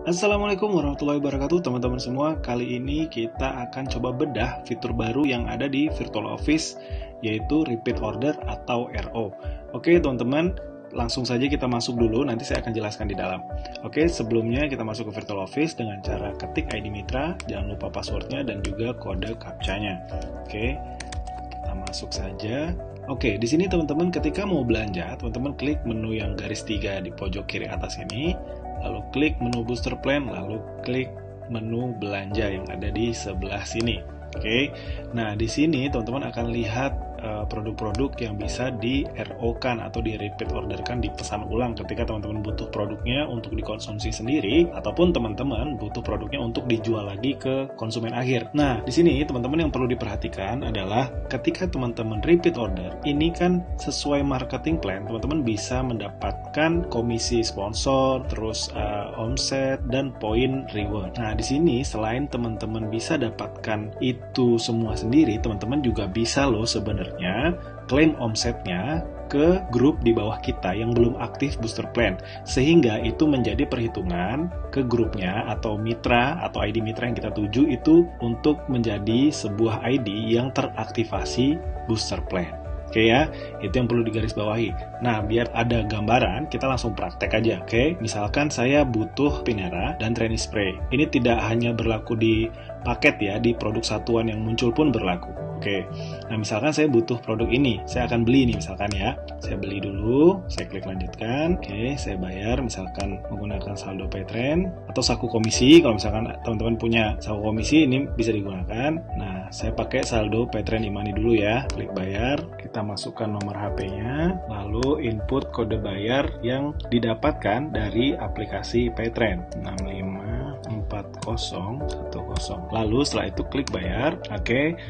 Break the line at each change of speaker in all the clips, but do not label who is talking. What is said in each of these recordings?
Assalamualaikum warahmatullahi wabarakatuh teman-teman semua. Kali ini kita akan coba bedah fitur baru yang ada di Virtual Office, yaitu Repeat Order atau RO. Oke teman-teman, langsung saja kita masuk dulu, nanti saya akan jelaskan di dalam. Oke, sebelumnya kita masuk ke Virtual Office dengan cara ketik ID Mitra, jangan lupa passwordnya dan juga kode captcha-nya. Oke, kita masuk saja. Oke, di sini teman-teman ketika mau belanja, teman-teman klik menu yang garis 3 di pojok kiri atas ini, lalu klik menu booster plan, lalu klik menu belanja yang ada di sebelah sini. Oke, nah di sini teman-teman akan lihat produk-produk yang bisa di RO-kan atau di repeat orderkan, dipesan ulang ketika teman-teman butuh produknya untuk dikonsumsi sendiri ataupun teman-teman butuh produknya untuk dijual lagi ke konsumen akhir. Nah, di sini teman-teman yang perlu diperhatikan adalah ketika teman-teman repeat order, ini kan sesuai marketing plan, teman-teman bisa mendapatkan komisi sponsor, terus omset dan poin reward. Nah, di sini selain teman-teman bisa dapatkan itu semua sendiri, teman-teman juga bisa loh sebenarnya klaim omsetnya ke grup di bawah kita yang belum aktif booster plan, sehingga itu menjadi perhitungan ke grupnya atau mitra atau ID mitra yang kita tuju itu untuk menjadi sebuah ID yang teraktivasi booster plan. Oke ya, itu yang perlu digarisbawahi. Nah, biar ada gambaran, kita langsung praktek aja. Oke, misalkan saya butuh Pinera dan Training Spray. Ini tidak hanya berlaku di paket ya, di produk satuan yang muncul pun berlaku. Oke, nah misalkan saya butuh produk ini, saya akan beli nih misalkan ya. Saya beli dulu, saya klik lanjutkan. Oke, saya bayar misalkan menggunakan saldo Paytrend atau saku komisi. Kalau misalkan teman-teman punya saku komisi, ini bisa digunakan. Nah, saya pakai saldo Paytrend e-money dulu ya. Klik bayar, kita masukkan nomor HP-nya, lalu input kode bayar yang didapatkan dari aplikasi Paytrend 654010. Lalu setelah itu klik bayar. Oke,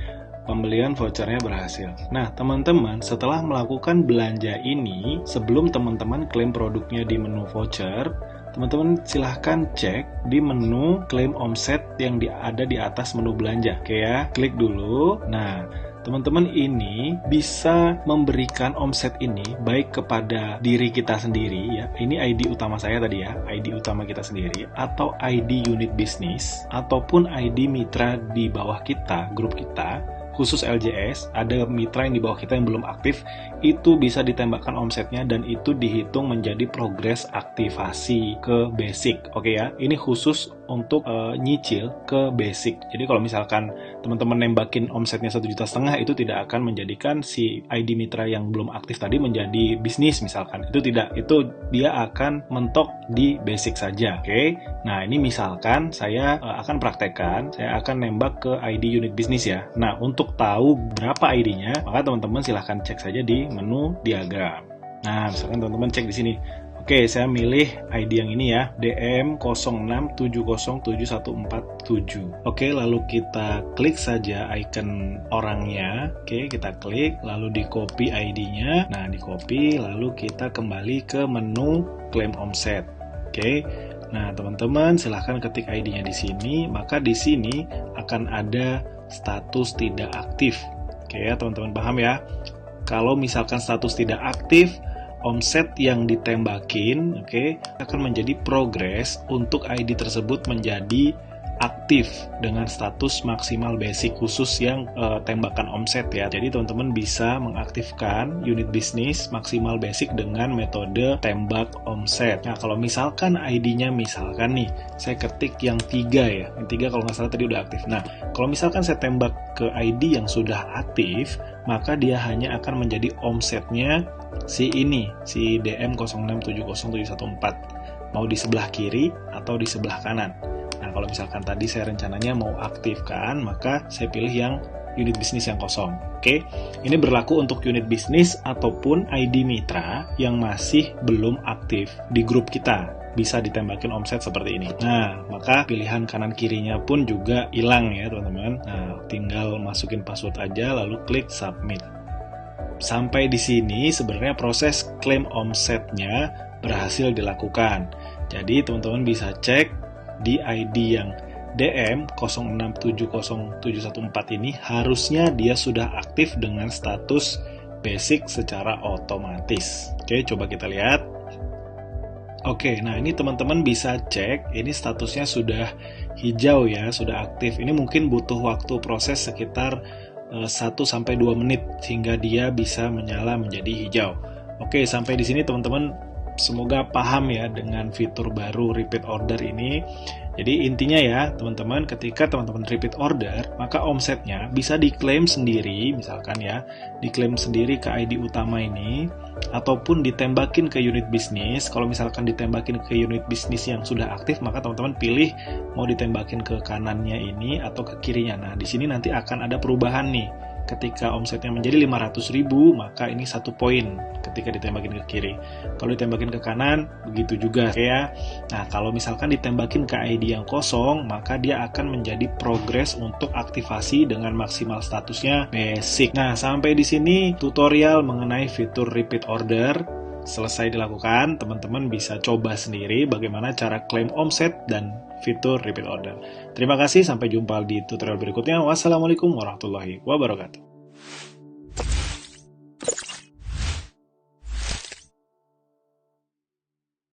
pembelian vouchernya berhasil. Nah, teman-teman, setelah melakukan belanja ini, sebelum teman-teman klaim produknya di menu voucher, teman-teman silahkan cek di menu klaim omset yang ada di atas menu belanja. Oke ya, klik dulu. Nah, teman-teman ini bisa memberikan omset ini baik kepada diri kita sendiri ya. Ini ID utama saya tadi ya, ID utama kita sendiri, atau ID unit bisnis, ataupun ID mitra di bawah kita, grup kita, khusus LJS, ada mitra yang di bawah kita yang belum aktif, itu bisa ditembakkan omsetnya dan itu dihitung menjadi progres aktivasi ke basic. Oke ya, ini khusus untuk nyicil ke basic. Jadi kalau misalkan teman-teman nembakin omsetnya 1,5 juta, itu tidak akan menjadikan si ID mitra yang belum aktif tadi menjadi bisnis misalkan. Itu tidak, itu dia akan mentok di basic saja. Oke. Nah, ini misalkan saya akan praktekkan, saya akan nembak ke ID unit bisnis ya. Nah, untuk tahu berapa ID-nya, maka teman-teman silahkan cek saja di menu diagram. Nah, misalkan teman-teman cek di sini. Oke, saya milih ID yang ini ya, DM06707147. Oke, lalu kita klik saja icon orangnya. Oke, kita klik, lalu di copy ID-nya. Nah, di copy, lalu kita kembali ke menu claim omset. Oke, nah teman-teman silahkan ketik ID-nya di sini, maka di sini akan ada status tidak aktif. Oke ya, teman-teman paham ya? Kalau misalkan status tidak aktif, omset yang ditembakin, oke, akan menjadi progres untuk ID tersebut menjadi aktif dengan status maksimal basic khusus yang tembakan omset ya. Jadi teman-teman bisa mengaktifkan unit bisnis maksimal basic dengan metode tembak omset. Nah, kalau misalkan ID-nya misalkan nih, saya ketik yang 3 ya. Yang 3 kalau nggak salah tadi udah aktif. Nah, kalau misalkan saya tembak ke ID yang sudah aktif, maka dia hanya akan menjadi omsetnya si ini, si DM06707114, mau di sebelah kiri atau di sebelah kanan. Nah, kalau misalkan tadi saya rencananya mau aktifkan, maka saya pilih yang unit bisnis yang kosong. Oke, ini berlaku untuk unit bisnis ataupun ID mitra yang masih belum aktif di grup kita. Bisa ditembakin omset seperti ini. Nah, maka pilihan kanan kirinya pun juga hilang ya teman-teman. Nah, tinggal masukin password aja, lalu klik submit. Sampai di sini sebenarnya proses klaim omsetnya berhasil dilakukan. Jadi teman-teman bisa cek di ID yang DM06707114 ini harusnya dia sudah aktif dengan status basic secara otomatis. Oke, coba kita lihat. Oke, nah ini teman-teman bisa cek, ini statusnya sudah hijau ya, sudah aktif. Ini mungkin butuh waktu proses sekitar 1-2 menit sehingga dia bisa menyala menjadi hijau. Oke, sampai di sini teman-teman semoga paham ya dengan fitur baru repeat order ini. Jadi intinya ya teman-teman, ketika teman-teman repeat order, maka omsetnya bisa diklaim sendiri, misalkan ya, diklaim sendiri ke ID utama ini, ataupun ditembakin ke unit bisnis. Kalau misalkan ditembakin ke unit bisnis yang sudah aktif, maka teman-teman pilih mau ditembakin ke kanannya ini atau ke kirinya. Nah, di sini nanti akan ada perubahan nih. Ketika omsetnya menjadi 500.000, maka ini 1 poin ketika ditembakin ke kiri. Kalau ditembakin ke kanan, begitu juga ya. Nah, kalau misalkan ditembakin ke ID yang kosong, maka dia akan menjadi progres untuk aktivasi dengan maksimal statusnya basic. Nah, sampai di sini tutorial mengenai fitur repeat order selesai dilakukan. Teman-teman bisa coba sendiri bagaimana cara klaim omset dan fitur repeat order. Terima kasih, sampai jumpa di tutorial berikutnya. Wassalamualaikum warahmatullahi wabarakatuh.